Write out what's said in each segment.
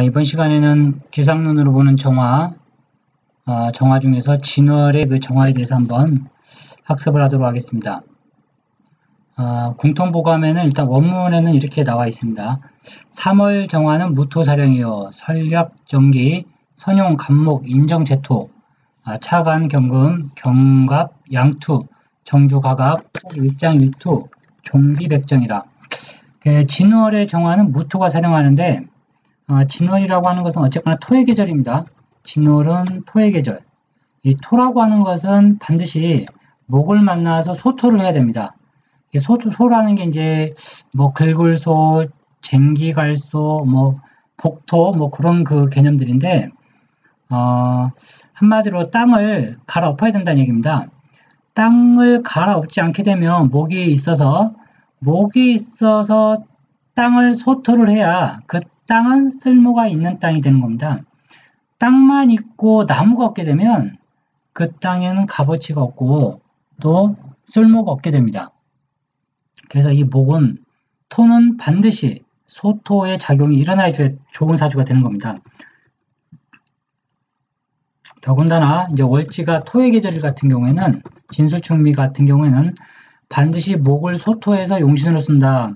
이번 시간에는 기상론으로 보는 정화, 정화 중에서 진월의 그 정화에 대해서 한번 학습을 하도록 하겠습니다. 공통보감에는 일단 원문에는 이렇게 나와 있습니다. 3월 정화는 무토사령이요 설약정기, 선용, 간목, 인정제토, 차간, 경금, 경갑, 양투, 정주가갑, 일장일투, 종비백정이라. 진월의 정화는 무토가 사령하는데 진월이라고 하는 것은 어쨌거나 토의 계절입니다. 진월은 토의 계절. 이 토라고 하는 것은 반드시 목을 만나서 소토를 해야 됩니다. 소라는 게 이제 뭐 긁을소, 쟁기갈소, 뭐 복토, 뭐 그런 그 개념들인데 한마디로 땅을 갈아엎어야 된다는 얘기입니다. 땅을 갈아엎지 않게 되면 목이 있어서 땅을 소토를 해야 그 땅은 쓸모가 있는 땅이 되는 겁니다. 땅만 있고 나무가 없게 되면 그 땅에는 값어치가 없고 또 쓸모가 없게 됩니다. 그래서 이 목은, 토는 반드시 소토의 작용이 일어나야 좋은 사주가 되는 겁니다. 더군다나 이제 월지가 토의 계절 같은 경우에는, 진수충미 같은 경우에는 반드시 목을 소토해서 용신으로 쓴다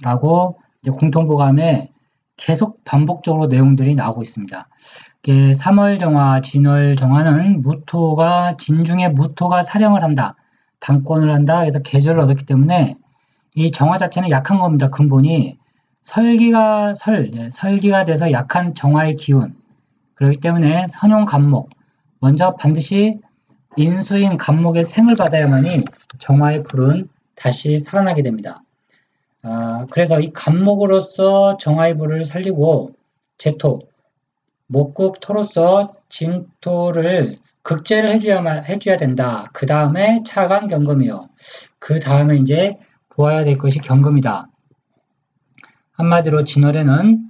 라고 이제 공통보감에 계속 반복적으로 내용들이 나오고 있습니다. 3월 정화, 진월 정화는 무토가, 진중에 무토가 사령을 한다, 당권을 한다, 그래서 계절을 얻었기 때문에 이 정화 자체는 약한 겁니다. 근본이 설기가 돼서 약한 정화의 기운, 그렇기 때문에 선용, 간목, 먼저 반드시 인수인 간목의 생을 받아야만이 정화의 불은 다시 살아나게 됩니다. 그래서 이 간목으로서 정화의 불을 살리고 제토, 목국 토로서 진토를 극제를 해줘야 된다. 그 다음에 차간 경금이요. 그 다음에 이제 보아야 될 것이 경금이다. 한마디로 진월에는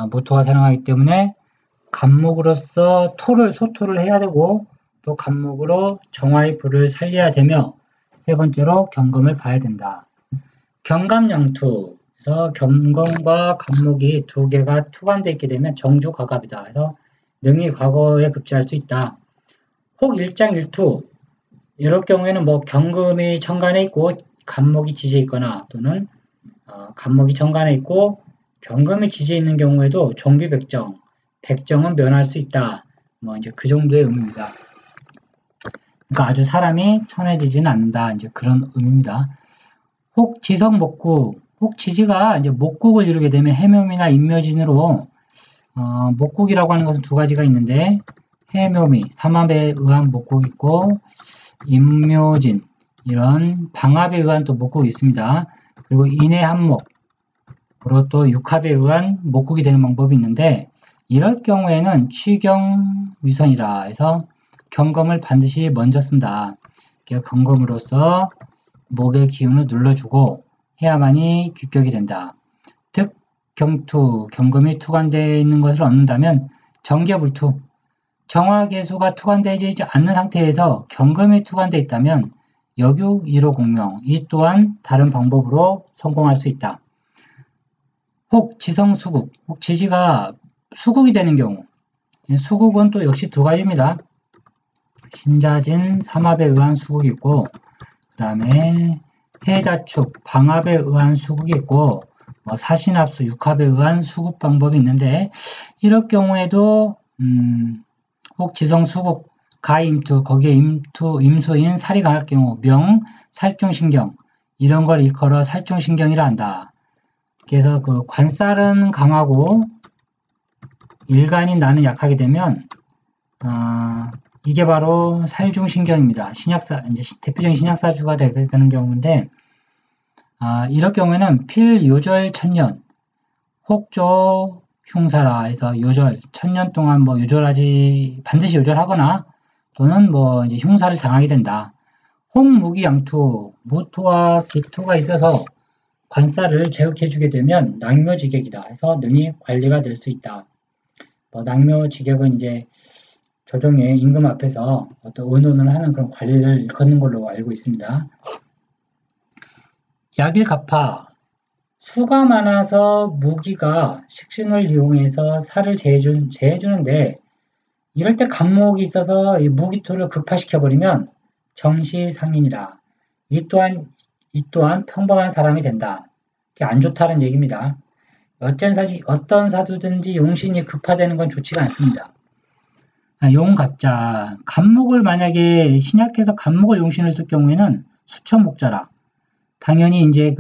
무토가 사령하기 때문에 간목으로서 소토를 해야 되고 또 간목으로 정화의 불을 살려야 되며, 세 번째로 경금을 봐야 된다. 경감양투, 그래서 경금과 간목이 두 개가 투관되어 있게 되면 정주가갑이다. 그래서 능히 과거에 급제할 수 있다. 혹 일장일투, 이럴 경우에는 뭐 경금이 천간에 있고 간목이 지지에 있거나, 또는 간목이 천간에 있고 경금이 지지에 있는 경우에도 종비백정, 백정은 면할 수 있다. 뭐 이제 그 정도의 의미입니다. 그러니까 아주 사람이 천해지지는 않는다, 이제 그런 의미입니다. 혹 지성 목국, 혹 지지가 이제 목국을 이루게 되면 해묘미나 임묘진으로, 목국이라고 하는 것은 두 가지가 있는데, 해묘미, 삼합에 의한 목국이 있고, 임묘진, 이런 방합에 의한 또 목국이 있습니다. 그리고 인해한목, 그리고 또 육합에 의한 목국이 되는 방법이 있는데, 이럴 경우에는 취경위선이라 해서 경금을 반드시 먼저 쓴다. 경금으로서 목의 기운을 눌러주고 해야만이 규격이 된다. 득, 경투, 경금이 투관되어 있는 것을 얻는다면 정계불투, 정화계수가 투관되지 않는 상태에서 경금이 투관되어 있다면 여규 1호 공명, 이 또한 다른 방법으로 성공할 수 있다. 혹 지성수국, 혹 지지가 수국이 되는 경우, 수국은 또 역시 두 가지입니다. 신자진, 삼합에 의한 수국이 있고, 그 다음에 해자축, 방합에 의한 수국이 있고, 사신합수, 육합에 의한 수국 방법이 있는데, 이럴 경우에도 혹 지성수국, 가임투, 거기에 임수인 살이 강할 경우, 명, 살중신경, 이런 걸 일컬어 살중신경이라 한다. 그래서 그 관살은 강하고 일간인 나는 약하게 되면 이게 바로 살중신경입니다. 신약사, 이제 대표적인 신약사주가 되는 경우인데, 이럴 경우에는 필요절 천년, 혹조 흉사라 해서 요절, 천년 동안 뭐 반드시 요절하거나, 또는 뭐 이제 흉사를 당하게 된다. 홍무기양투, 무토와 기토가 있어서 관살을 제극해주게 되면 낙묘지객이다 해서 능히 관리가 될 수 있다. 낙묘지객은 이제 조정의 임금 앞에서 어떤 의논을 하는 그런 관리를 일컫는 걸로 알고 있습니다. 약일갑파, 수가 많아서 무기가 식신을 이용해서 살을 제해주는데 이럴 때 간목이 있어서 이 무기토를 극파시켜버리면 정시상인이라. 이 또한 평범한 사람이 된다. 이게 안 좋다는 얘기입니다. 어떤 사주든지 용신이 급파되는 건 좋지가 않습니다. 용갑자. 간목을 만약에 신약해서 간목을 용신을 쓸 경우에는 수천목자라. 당연히 이제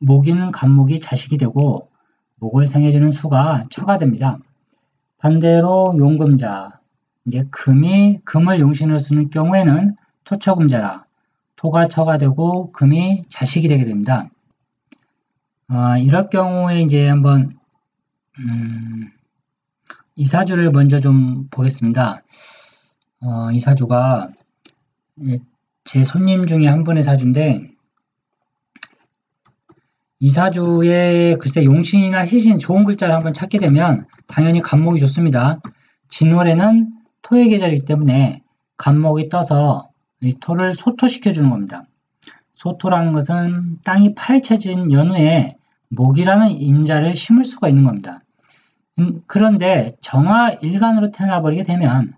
목이는 간목이 자식이 되고 목을 생해주는 수가 처가 됩니다. 반대로 용금자. 이제 금을 용신으로 쓰는 경우에는 토처금자라. 토가 처가 되고 금이 자식이 되게 됩니다. 이럴 경우에 이제 한번 이 사주를 먼저 좀 보겠습니다. 이 사주가 제 손님 중에 한 분의 사주인데 이 사주에 글쎄 용신이나 희신 좋은 글자를 한번 찾게 되면 당연히 간목이 좋습니다. 진월에는 토의 계절이기 때문에 간목이 떠서 이 토를 소토시켜주는 겁니다. 소토라는 것은 땅이 파헤쳐진 연후에 목이라는 인자를 심을 수가 있는 겁니다. 그런데 정화 일간으로 태어나버리게 되면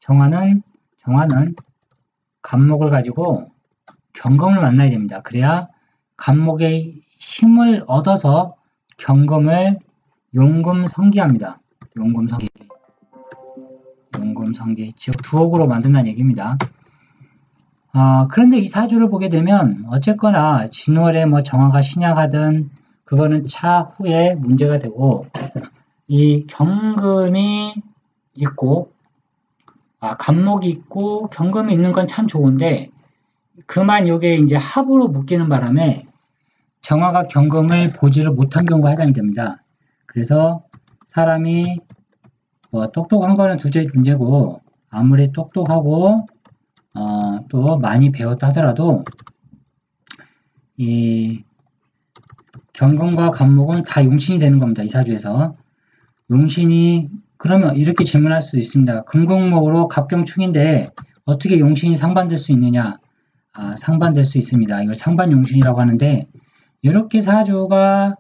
정화는 간목을 가지고 경금을 만나야 됩니다. 그래야 간목의 힘을 얻어서 경금을 용금성기합니다. 용금성기, 즉 주옥으로 만든다는 얘기입니다. 그런데 이 사주를 보게 되면 어쨌거나 진월에 뭐 정화가 신약하든 그거는 차후에 문제가 되고 이 경금이 있고 간목이 있고 경금이 있는 건 참 좋은데 그만 요게 이제 합으로 묶이는 바람에 정화가 경금을 보지를 못한 경우가 해당이 됩니다. 그래서 사람이 뭐 똑똑한 거는 둘째 문제고 아무리 똑똑하고 또 많이 배웠다 하더라도 이 경금과 간목은 다 용신이 되는 겁니다. 이 사주에서. 용신이 그러면 이렇게 질문할 수 있습니다. 금극목으로 갑경충인데 어떻게 용신이 상반될 수 있느냐? 상반될 수 있습니다. 이걸 상반용신이라고 하는데 이렇게 사주가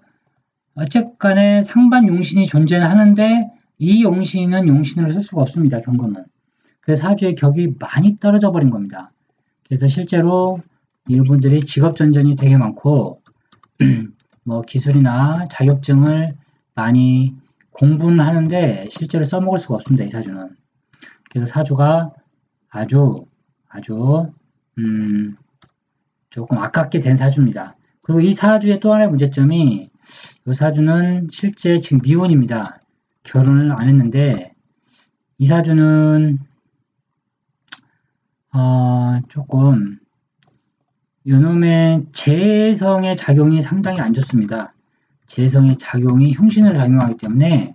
어쨌간에 상반용신이 존재는 하는데 이 용신은 용신으로 쓸 수가 없습니다. 경금은. 그래서 사주의 격이 많이 떨어져 버린 겁니다. 그래서 실제로 이분들이 직업전전이 되게 많고 뭐 기술이나 자격증을 많이 공부는 하는데 실제로 써먹을 수가 없습니다. 이 사주는. 그래서 사주가 아주 조금 아깝게 된 사주입니다. 그리고 이 사주의 또 하나의 문제점이 이 사주는 실제 지금 미혼입니다. 결혼을 안 했는데 이 사주는 조금 요놈의 재성의 작용이 상당히 안 좋습니다. 재성의 작용이 흉신을 작용하기 때문에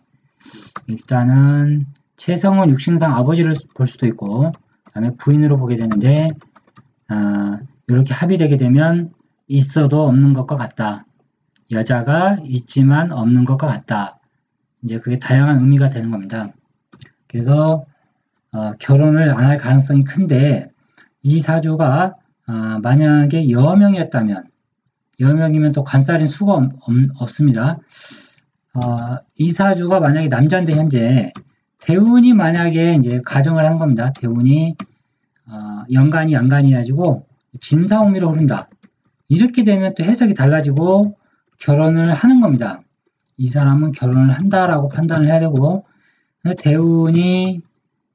일단은 재성은 육신상 아버지를 볼 수도 있고 그 다음에 부인으로 보게 되는데 이렇게 합의되게 되면 있어도 없는 것과 같다. 여자가 있지만 없는 것과 같다. 이제 그게 다양한 의미가 되는 겁니다. 그래서 결혼을 안 할 가능성이 큰데 이 사주가 만약에 여명이었다면 여명이면 또 관살인 수가 없습니다. 이 사주가 만약에 남자인데 현재 대운이 만약에 이제 가정을 한 겁니다. 대운이 연간이 양간이 가지고 진사오미로 흐른다. 이렇게 되면 또 해석이 달라지고 결혼을 하는 겁니다. 이 사람은 결혼을 한다라고 판단을 해야 되고 대운이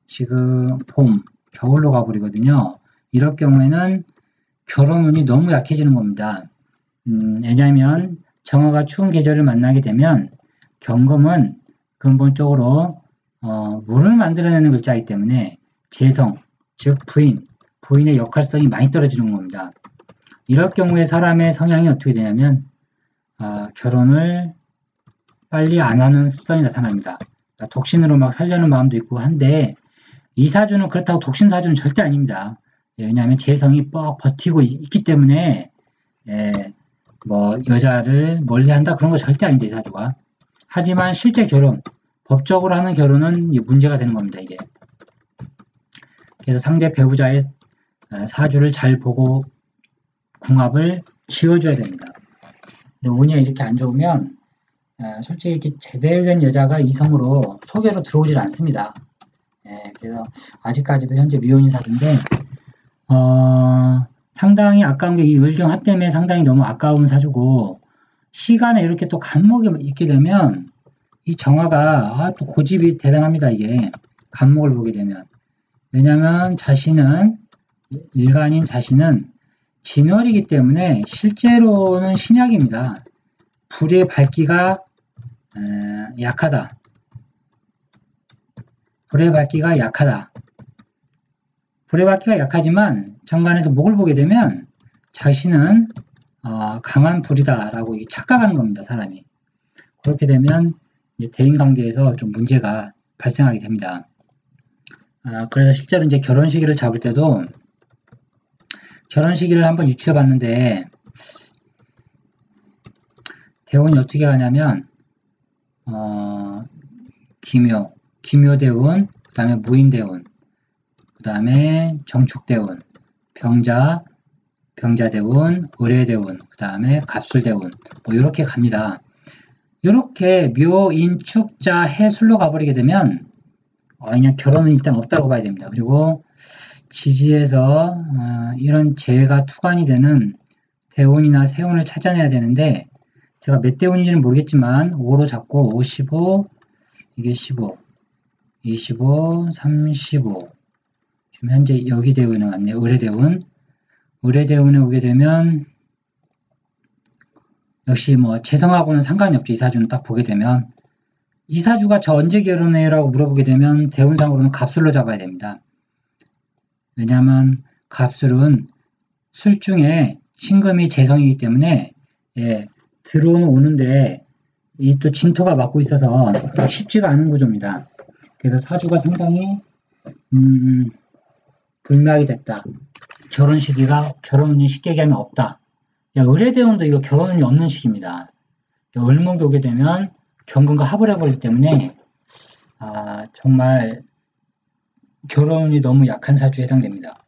지금 봄, 겨울로 가버리거든요. 이럴 경우에는 결혼운이 너무 약해지는 겁니다. 왜냐하면 정화가 추운 계절을 만나게 되면 경금은 근본적으로 물을 만들어내는 글자이기 때문에 재성, 즉 부인의 역할성이 많이 떨어지는 겁니다. 이럴 경우에 사람의 성향이 어떻게 되냐면 결혼을 빨리 안 하는 습성이 나타납니다. 그러니까 독신으로 막 살려는 마음도 있고 한데 이 사주는 그렇다고 독신 사주는 절대 아닙니다. 왜냐하면 재성이 뻑 버티고 있기 때문에 뭐 여자를 멀리한다 그런 거 절대 아닌데 이 사주가. 하지만 실제 결혼, 법적으로 하는 결혼은 문제가 되는 겁니다. 이게. 그래서 상대 배우자의 사주를 잘 보고 궁합을 지어줘야 됩니다. 근데 운이 이렇게 안 좋으면 솔직히 이렇게 제대로 된 여자가 이성으로 소개로 들어오질 않습니다. 그래서 아직까지도 현재 미혼인 사주인데 상당히 아까운 게 이 을경합 때문에 상당히 너무 아까운 사주고 시간에 이렇게 또 간목이 있게 되면 이 정화가 또 고집이 대단합니다. 이게 간목을 보게 되면 왜냐하면 자신은 일간인 자신은 진월이기 때문에 실제로는 신약입니다. 불의 밝기가 약하다. 불의 밝기가 약하다. 불의 밝기가 약하지만 정관에서 목을 보게 되면 자신은 강한 불이다 라고 착각하는 겁니다. 사람이. 그렇게 되면 이제 대인관계에서 좀 문제가 발생하게 됩니다. 그래서 실제로 이제 결혼 시기를 잡을 때도 결혼 시기를 한번 유추해 봤는데 대운이 어떻게 하냐면 기묘대운, 그 다음에 무인대운, 그 다음에 정축대운, 병자대운, 의례대운, 그 다음에 갑술대운 뭐 이렇게 갑니다. 이렇게 묘, 인, 축, 자, 해, 술로 가버리게 되면 그냥 결혼은 일단 없다고 봐야 됩니다. 그리고 지지에서 이런 재가 투관이 되는 대운이나 세운을 찾아내야 되는데 제가 몇 대운인지는 모르겠지만 5로 잡고 55, 이게 15, 25, 35 지금 현재 여기 대운에 왔네요. 의례대운. 의례대운에 오게 되면 역시 뭐 재성하고는 상관이 없죠. 이 사주는 딱 보게 되면 이 사주가 저 언제 결혼해요? 라고 물어보게 되면 대운상으로는 갑술로 잡아야 됩니다. 왜냐하면 갑술은 술 중에 신금이 재성이기 때문에 들어오는 오는데 이 또 진토가 막고 있어서 쉽지가 않은 구조입니다. 그래서 사주가 상당히 불매하게 됐다. 결혼 시기가 결혼운이 쉽게 얘기하면 없다. 의례대운도 이거 결혼운이 없는 시기입니다. 을목이 오게 되면 경금과 합을 해버리기 때문에 정말 결혼운이 너무 약한 사주에 해당됩니다.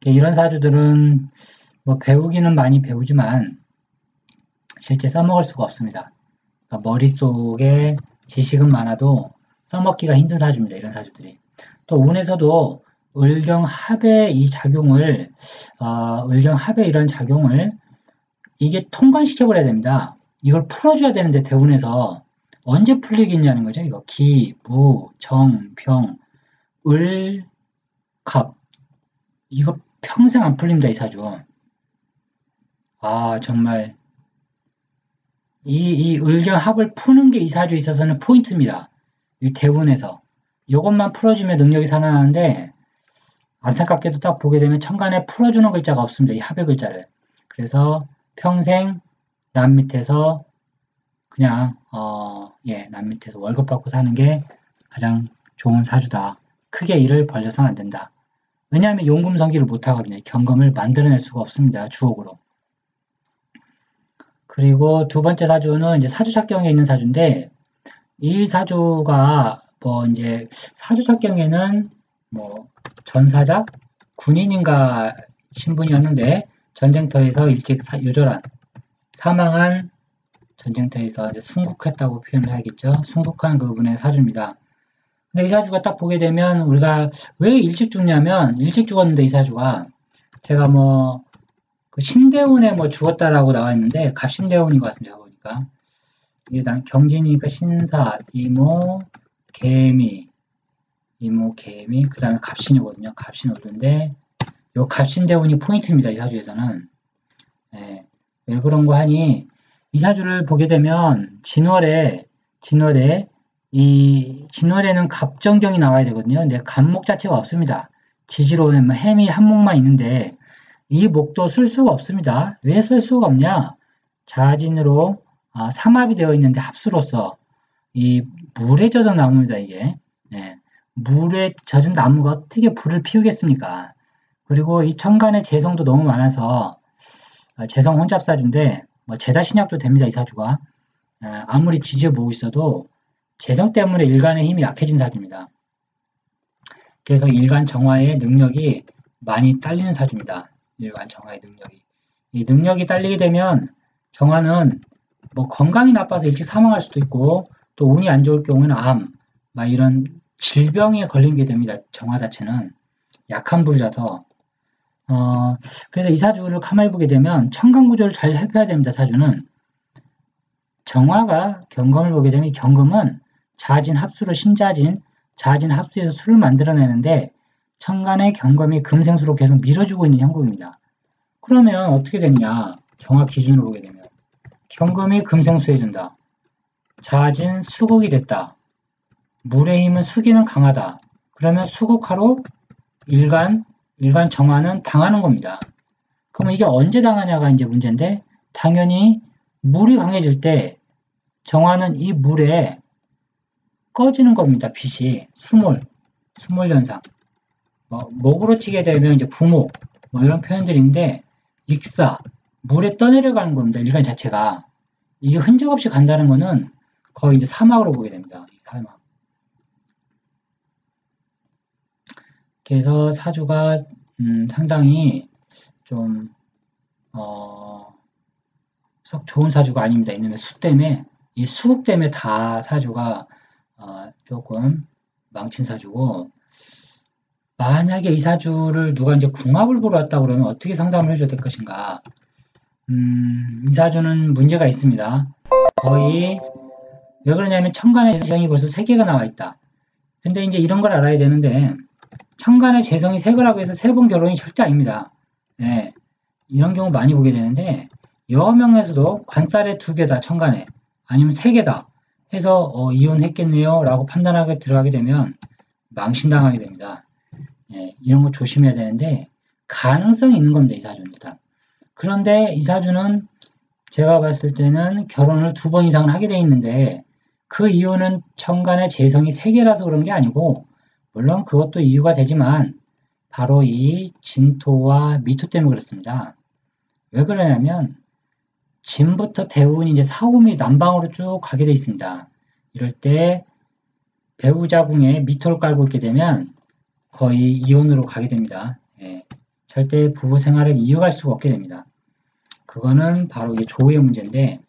이런 사주들은 뭐 배우기는 많이 배우지만 실제 써먹을 수가 없습니다. 그러니까 머릿속에 지식은 많아도 써먹기가 힘든 사주입니다. 이런 사주들이. 또 운에서도 을경합의 이 작용을 을경합의 이런 작용을 이게 통관시켜버려야 됩니다. 이걸 풀어줘야 되는데 대운에서 언제 풀리겠냐는 거죠. 이거 기, 무, 정, 병, 을, 갑 이거 평생 안 풀립니다. 이 사주. 정말 이 을경합을 푸는 게 이 사주에 있어서는 포인트입니다. 이 대운에서 이것만 풀어주면 능력이 살아나는데 안타깝게도 딱 보게 되면 천간에 풀어주는 글자가 없습니다. 이 합의 글자를. 그래서 평생 남 밑에서 그냥 남 밑에서 월급 받고 사는 게 가장 좋은 사주다. 크게 일을 벌려서는 안 된다. 왜냐하면 용금성기를 못하거든요. 경금을 만들어낼 수가 없습니다. 주옥으로. 그리고 두 번째 사주는 이제 사주착경에 있는 사주인데 이 사주가 뭐 이제 사주착경에는 뭐 전사자 군인인가 신분이었는데 전쟁터에서 일찍 유절한 사망한 전쟁터에서 이제 순국했다고 표현을 해야겠죠. 순국한 그분의 사주입니다. 근데 이 사주가 딱 보게 되면 우리가 왜 일찍 죽냐면 일찍 죽었는데 이 사주가 제가 뭐 그 신대운에 뭐 죽었다라고 나와 있는데 갑신대운인 것 같습니다. 보니까 이게 경진이니까 신사, 이모, 개미, 그 다음에 갑신이거든요. 갑신 오던데 요 갑신대운이 포인트입니다. 이 사주에서는. 왜 그런 거 하니 이 사주를 보게 되면 진월에는 갑정경이 나와야 되거든요. 근데 갑목 자체가 없습니다. 지지로는 뭐 햄이 한 목만 있는데 이 목도 쓸 수가 없습니다. 왜 쓸 수가 없냐? 자진으로 삼합이 되어 있는데 합수로서 이 물에 젖은 나무입니다. 이게 물에 젖은 나무가 어떻게 불을 피우겠습니까? 그리고 이 천간에 재성도 너무 많아서 재성 혼잡사주인데 뭐 제다 신약도 됩니다. 이 사주가 아무리 지지를 보고 있어도 재성 때문에 일간의 힘이 약해진 사주입니다. 그래서 일간 정화의 능력이 많이 딸리는 사주입니다. 일간 정화의 능력이. 이 능력이 딸리게 되면 정화는 뭐 건강이 나빠서 일찍 사망할 수도 있고 또 운이 안 좋을 경우에는 암, 막 이런 질병에 걸리게 됩니다. 정화 자체는 약한 불이라서 그래서 이 사주를 가만히 보게 되면 천간 구조를 잘 살펴야 됩니다. 사주는 정화가 경금을 보게 되면 경금은 자진 합수로 신자진, 자진 합수해서 수를 만들어내는데 천간의 경금이 금생수로 계속 밀어주고 있는 형국입니다. 그러면 어떻게 되느냐? 정화 기준으로 보게 되면 경금이 금생수 해준다. 자진 수국이 됐다. 물의 힘은 수기는 강하다. 그러면 수국하로 일간 정화는 당하는 겁니다. 그럼 이게 언제 당하냐가 이제 문제인데 당연히 물이 강해질 때 정화는 이 물에 꺼지는 겁니다. 빛이 수몰 현상. 목으로 치게 되면 이제 부목 이런 표현들인데 익사 물에 떠내려가는 겁니다. 일간 자체가 이게 흔적 없이 간다는 거는 거의 이제 사막으로 보게 됩니다. 사막. 그래서 사주가 상당히 좀 썩 좋은 사주가 아닙니다. 이놈의 수 때문에 이 수국 때문에 다 사주가 조금 망친 사주고 만약에 이 사주를 누가 이제 궁합을 보러 왔다 그러면 어떻게 상담을 해줘야 될 것인가? 이 사주는 문제가 있습니다. 거의 왜 그러냐면 천간의 재성이 벌써 3개가 나와 있다. 근데 이제 이런 걸 알아야 되는데 천간의 재성이 3개라고 해서 3번 결혼이 절대 아닙니다. 네, 이런 경우 많이 보게 되는데 여명에서도 관살에 2개다 천간에 아니면 3개다 해서 이혼했겠네요 라고 판단하게 들어가게 되면 망신당하게 됩니다. 예, 이런 거 조심해야 되는데 가능성이 있는 겁니다. 이 사주는 일단. 그런데 이 사주는 제가 봤을 때는 결혼을 2번 이상을 하게 돼 있는데 그 이유는 천간의 재성이 3개라서 그런 게 아니고 물론 그것도 이유가 되지만 바로 이 진토와 미토 때문에 그렇습니다. 왜 그러냐면 진부터 대운이 이제 사오미 남방으로 쭉 가게 돼 있습니다. 이럴 때 배우자궁에 미토를 깔고 있게 되면 거의 이혼으로 가게 됩니다. 예, 절대 부부 생활을 이어갈 수가 없게 됩니다. 그거는 바로 이게 조우의 문제인데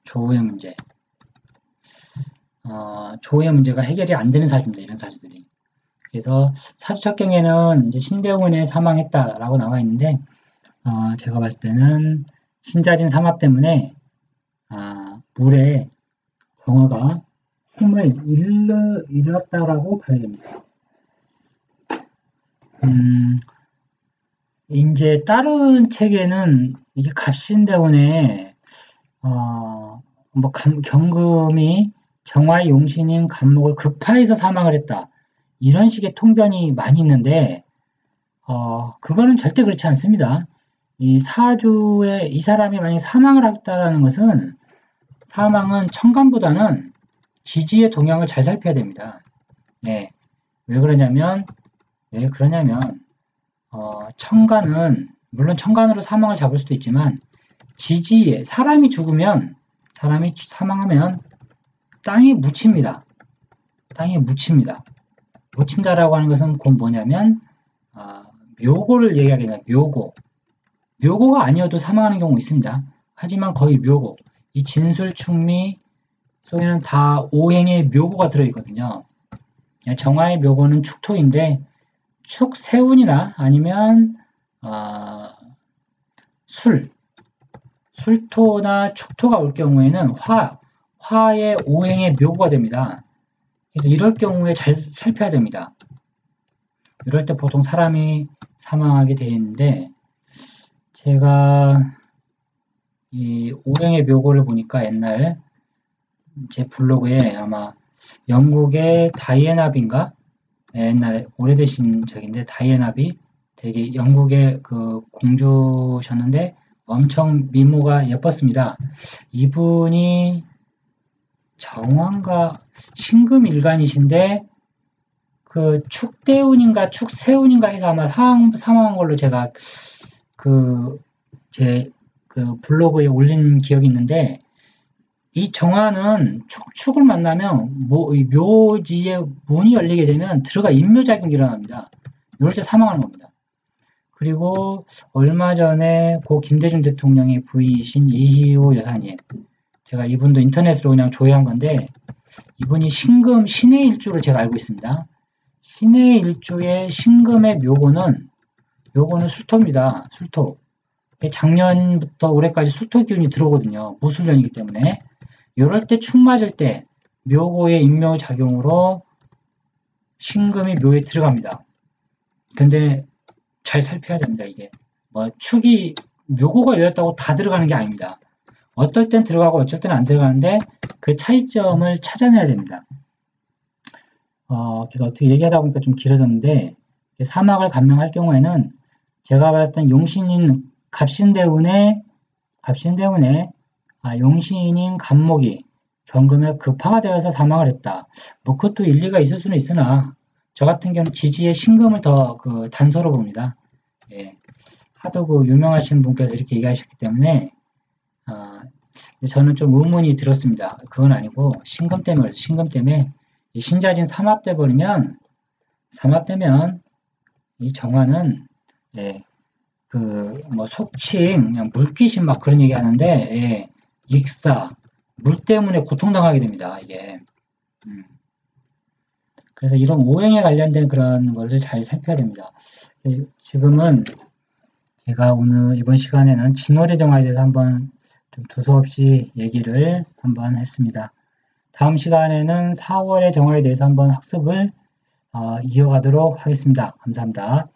조우의 문제. 조우의 문제가 해결이 안 되는 사주입니다. 이런 사주들이. 그래서 사주 첫 경에는 이제 신대운에 사망했다라고 나와 있는데 제가 봤을 때는 신자진 삼합 때문에 물에 정화가 힘을 잃었다라고 봐야 됩니다. 이제 다른 책에는 이게 갑신대운에 경금이 정화의 용신인 간목을 급파해서 사망을 했다. 이런 식의 통변이 많이 있는데 그거는 절대 그렇지 않습니다. 이 사주에 이 사람이 만약에 사망을 했다라는 것은 사망은 천간보다는 지지의 동향을 잘 살펴야 됩니다. 예. 왜 그러냐면 천간은 물론 천간으로 사망을 잡을 수도 있지만 지지에 사람이 사망하면 땅에 묻힙니다. 땅에 묻힙니다. 묻힌다라고 하는 것은 곧 뭐냐면 묘고를 얘기하게 되면 묘고가 아니어도 사망하는 경우 있습니다. 하지만 거의 묘고 이 진술 충미 속에는 다 오행의 묘고가 들어있거든요. 정화의 묘고는 축토인데 축세운이나 아니면 술토나 축토가 올 경우에는 화의 오행의 묘고가 됩니다. 그래서 이럴 경우에 잘 살펴야 됩니다. 이럴 때 보통 사람이 사망하게 되어 있는데 제가 이 오행의 묘고를 보니까 옛날 제 블로그에 아마 영국의 다이애나비인가? 옛날에 오래되신 적인데 다이애나비 되게 영국의 그 공주셨는데 엄청 미모가 예뻤습니다. 이분이 정화인가 신금일간이신데 그 축대운인가 축세운인가 해서 아마 사망한 걸로 제가 제 블로그에 올린 기억이 있는데 이 정화는 축을 만나면 묘지에 문이 열리게 되면 들어가 인묘작용이 일어납니다. 이럴 때 사망하는 겁니다. 그리고 얼마 전에 고 김대중 대통령의 부인이신 이희호 여사님, 제가 이분도 인터넷으로 그냥 조회한 건데 이분이 신금 신의 일주를 제가 알고 있습니다. 신의 일주의 신금의 요거는 수토입니다. 수토. 작년부터 올해까지 수토 기운이 들어오거든요. 무술년이기 때문에 이럴 때 축 맞을 때 묘고의 인묘 작용으로 신금이 묘에 들어갑니다. 근데 잘 살펴야 됩니다. 이게 뭐 축이 묘고가 열렸다고 다 들어가는 게 아닙니다. 어떨 땐 들어가고 어쩔 때는 안 들어가는데 그 차이점을 찾아내야 됩니다. 그래서 어떻게 얘기하다 보니까 좀 길어졌는데 사막을 감명할 경우에는 제가 봤을 땐 용신인 갑신대운의 용신인 갑목이 경금에 급화가 되어서 사망을 했다. 뭐 그것도 일리가 있을 수는 있으나 저 같은 경우는 지지의 신금을 더 그 단서로 봅니다. 예. 하도 그 유명하신 분께서 이렇게 얘기하셨기 때문에 저는 좀 의문이 들었습니다. 그건 아니고 신금 때문에 그래서 신금 때문에 이 신자진 삼합되면 이 정화는 예, 그 뭐 속칭 그냥 물귀신 막 그런 얘기 하는데 예, 익사 물 때문에 고통당하게 됩니다. 이게 그래서 이런 오행에 관련된 그런 것을 잘 살펴야 됩니다. 지금은 제가 오늘 이번 시간에는 진월의 정화에 대해서 한번 좀 두서없이 얘기를 한번 했습니다. 다음 시간에는 4월의 정화에 대해서 한번 학습을 이어가도록 하겠습니다. 감사합니다.